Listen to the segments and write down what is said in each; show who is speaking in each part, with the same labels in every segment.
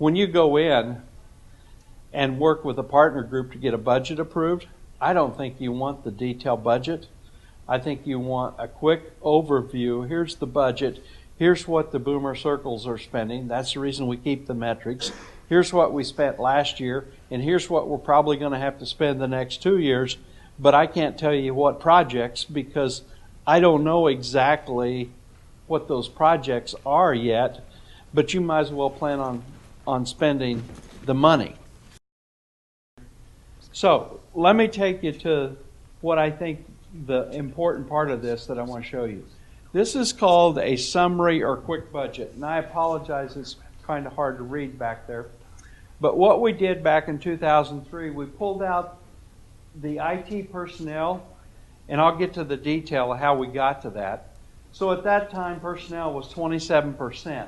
Speaker 1: when you go in and work with a partner group to get a budget approved, I don't think you want the detailed budget. I think you want a quick overview. Here's the budget. Here's what the boomer circles are spending. That's the reason we keep the metrics. Here's what we spent last year, and here's what we're probably going to have to spend the next 2 years. But I can't tell you what projects because I don't know exactly what those projects are yet, but you might as well plan on spending the money. So let me take you to what I think the important part of this that I want to show you. This is called a summary or quick budget, and I apologize, it's kind of hard to read back there. But what we did back in 2003, we pulled out the IT personnel, and I'll get to the detail of how we got to that. So at that time, personnel was 27%.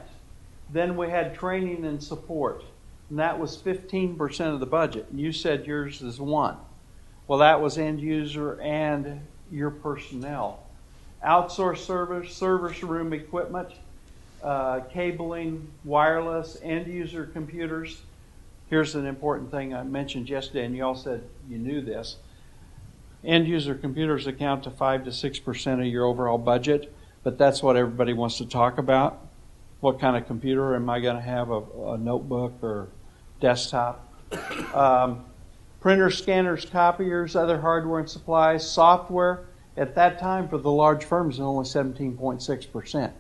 Speaker 1: Then we had training and support, and that was 15% of the budget. And you said yours is 1. Well, that was end user and your personnel. Outsourced service room equipment, cabling, wireless, end user computers. Here's an important thing I mentioned yesterday, and you all said you knew this. End user computers account to 5 to 6% of your overall budget, but that's what everybody wants to talk about. What kind of computer am I going to have? A notebook or desktop? Printers, scanners, copiers, other hardware and supplies, software. At that time, for the large firms, it was only 17.6%.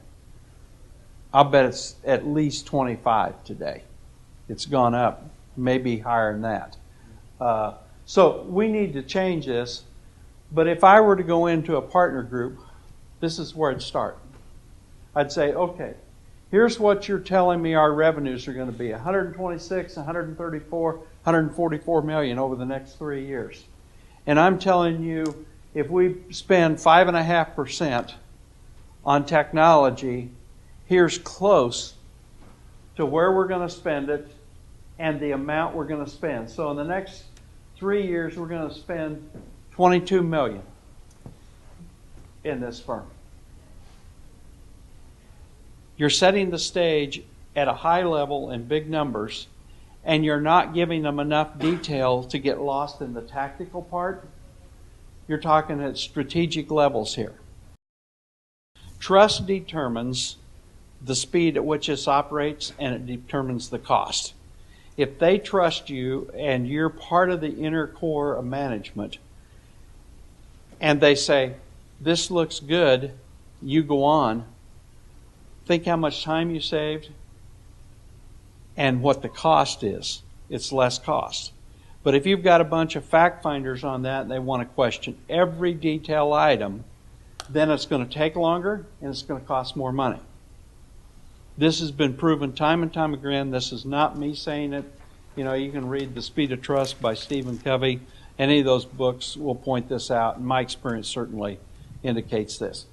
Speaker 1: I'll bet it's at least 25 today. It's gone up, maybe higher than that. So we need to change this. But if I were to go into a partner group, this is where I'd start. I'd say, okay, here's what you're telling me our revenues are going to be: 126, 134, 144 million over the next 3 years. And I'm telling you, if we spend 5.5% on technology, here's close to where we're going to spend it and the amount we're going to spend. So in the next 3 years, we're going to spend $22 million in this firm. You're setting the stage at a high level in big numbers, and you're not giving them enough detail to get lost in the tactical part. You're talking at strategic levels here. Trust determines the speed at which this operates, and it determines the cost. If they trust you and you're part of the inner core of management, and they say, this looks good, you go on, think how much time you saved and what the cost is. It's less cost. But if you've got a bunch of fact finders on that and they want to question every detail item, then it's going to take longer and it's going to cost more money. This has been proven time and time again. This is not me saying it. You know, you can read The Speed of Trust by Stephen Covey. Any of those books will point this out, and my experience certainly indicates this.